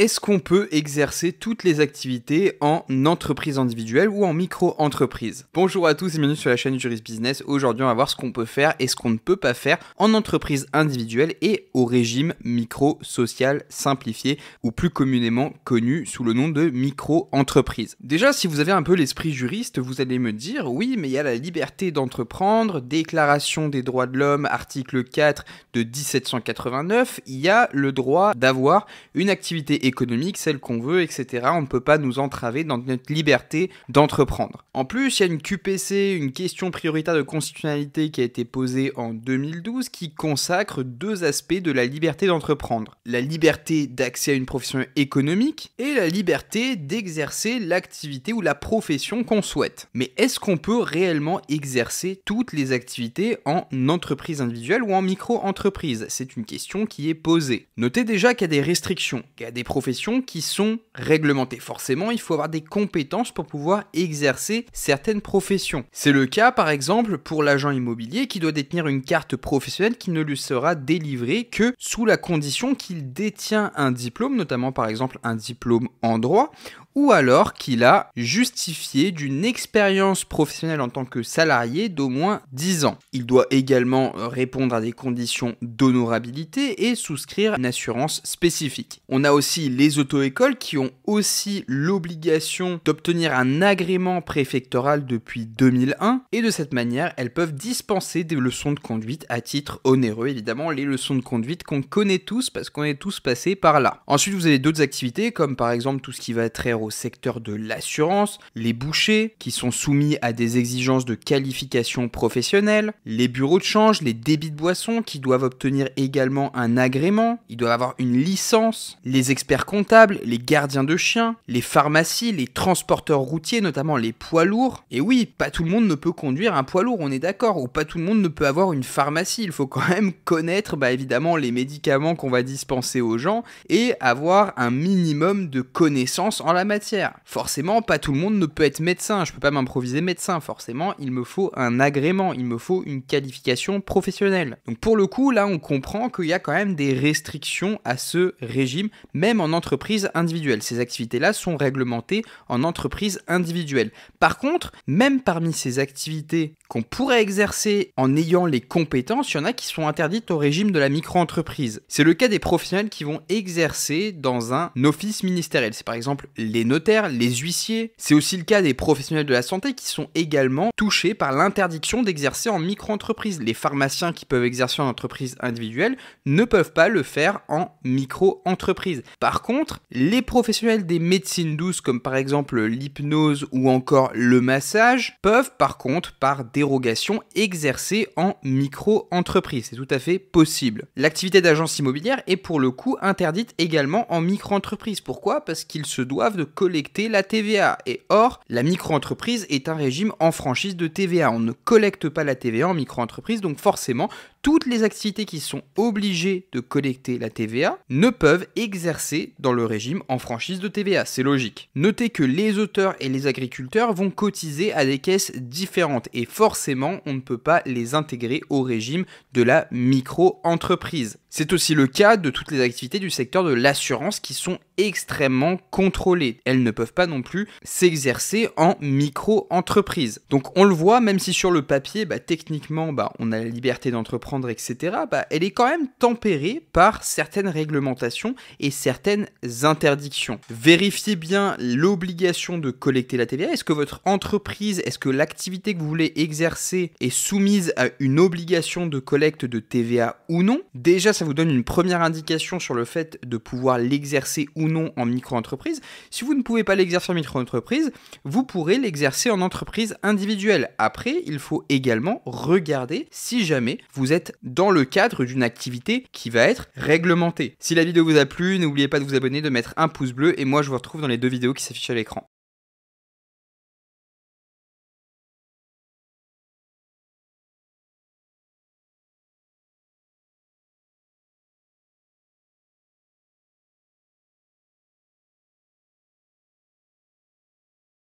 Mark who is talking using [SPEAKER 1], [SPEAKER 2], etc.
[SPEAKER 1] Est-ce qu'on peut exercer toutes les activités en entreprise individuelle ou en micro-entreprise? Bonjour à tous et bienvenue sur la chaîne Juris Business. Aujourd'hui, on va voir ce qu'on peut faire et ce qu'on ne peut pas faire en entreprise individuelle et au régime micro-social simplifié ou plus communément connu sous le nom de micro-entreprise. Déjà, si vous avez un peu l'esprit juriste, vous allez me dire oui, mais il y a la liberté d'entreprendre, Déclaration des droits de l'homme, article 4 de 1789, il y a le droit d'avoir une activité économique, celle qu'on veut, etc. On ne peut pas nous entraver dans notre liberté d'entreprendre. En plus, il y a une QPC, une question prioritaire de constitutionnalité qui a été posée en 2012 qui consacre deux aspects de la liberté d'entreprendre. La liberté d'accès à une profession économique et la liberté d'exercer l'activité ou la profession qu'on souhaite. Mais est-ce qu'on peut réellement exercer toutes les activités en entreprise individuelle ou en micro-entreprise? C'est une question qui est posée. Notez déjà qu'il y a des restrictions, qu'il y a des professions qui sont réglementées. Forcément, il faut avoir des compétences pour pouvoir exercer certaines professions. C'est le cas, par exemple, pour l'agent immobilier qui doit détenir une carte professionnelle qui ne lui sera délivrée que sous la condition qu'il détient un diplôme, notamment par exemple un diplôme en droit, ou alors qu'il a justifié d'une expérience professionnelle en tant que salarié d'au moins 10 ans. Il doit également répondre à des conditions d'honorabilité et souscrire une assurance spécifique. On a aussi les auto-écoles qui ont aussi l'obligation d'obtenir un agrément préfectoral depuis 2001 et de cette manière, elles peuvent dispenser des leçons de conduite à titre onéreux, évidemment les leçons de conduite qu'on connaît tous parce qu'on est tous passés par là. Ensuite, vous avez d'autres activités comme par exemple tout ce qui va être au secteur de l'assurance, les bouchers qui sont soumis à des exigences de qualification professionnelle, les bureaux de change, les débits de boissons qui doivent obtenir également un agrément, ils doivent avoir une licence, les experts comptables, les gardiens de chiens, les pharmacies, les transporteurs routiers, notamment les poids lourds. Et oui, pas tout le monde ne peut conduire un poids lourd, on est d'accord, ou pas tout le monde ne peut avoir une pharmacie, il faut quand même connaître évidemment les médicaments qu'on va dispenser aux gens et avoir un minimum de connaissances en la matière. Forcément, pas tout le monde ne peut être médecin, je peux pas m'improviser médecin, forcément, il me faut un agrément, il me faut une qualification professionnelle. Donc pour le coup, là, on comprend qu'il y a quand même des restrictions à ce régime, même en entreprise individuelle. Ces activités-là sont réglementées en entreprise individuelle. Par contre, même parmi ces activités qu'on pourrait exercer en ayant les compétences, il y en a qui sont interdites au régime de la micro-entreprise. C'est le cas des professionnels qui vont exercer dans un office ministériel. C'est par exemple les notaires, les huissiers. C'est aussi le cas des professionnels de la santé qui sont également touchés par l'interdiction d'exercer en micro-entreprise. Les pharmaciens qui peuvent exercer en entreprise individuelle ne peuvent pas le faire en micro-entreprise. Par contre, les professionnels des médecines douces comme par exemple l'hypnose ou encore le massage peuvent par contre par dérogation exercer en micro-entreprise. C'est tout à fait possible. L'activité d'agence immobilière est pour le coup interdite également en micro-entreprise. Pourquoi? Parce qu'ils se doivent de collecter la TVA. Et or, la micro-entreprise est un régime en franchise de TVA. On ne collecte pas la TVA en micro-entreprise, donc forcément, toutes les activités qui sont obligées de collecter la TVA ne peuvent exercer dans le régime en franchise de TVA, c'est logique. Notez que les auteurs et les agriculteurs vont cotiser à des caisses différentes et forcément on ne peut pas les intégrer au régime de la micro-entreprise. C'est aussi le cas de toutes les activités du secteur de l'assurance qui sont extrêmement contrôlées. Elles ne peuvent pas non plus s'exercer en micro-entreprise. Donc on le voit, même si sur le papier, techniquement, on a la liberté d'entreprendre, etc., elle est quand même tempérée par certaines réglementations et certaines interdictions. Vérifiez bien l'obligation de collecter la TVA. Est-ce que votre entreprise, est-ce que l'activité que vous voulez exercer est soumise à une obligation de collecte de TVA ou non? Déjà, ça vous donne une première indication sur le fait de pouvoir l'exercer ou non en micro-entreprise. Si vous ne pouvez pas l'exercer en micro-entreprise, vous pourrez l'exercer en entreprise individuelle. Après, il faut également regarder si jamais vous êtes dans le cadre d'une activité qui va être réglementée. Si la vidéo vous a plu, n'oubliez pas de vous abonner, de mettre un pouce bleu et moi je vous retrouve dans les deux vidéos qui s'affichent à l'écran.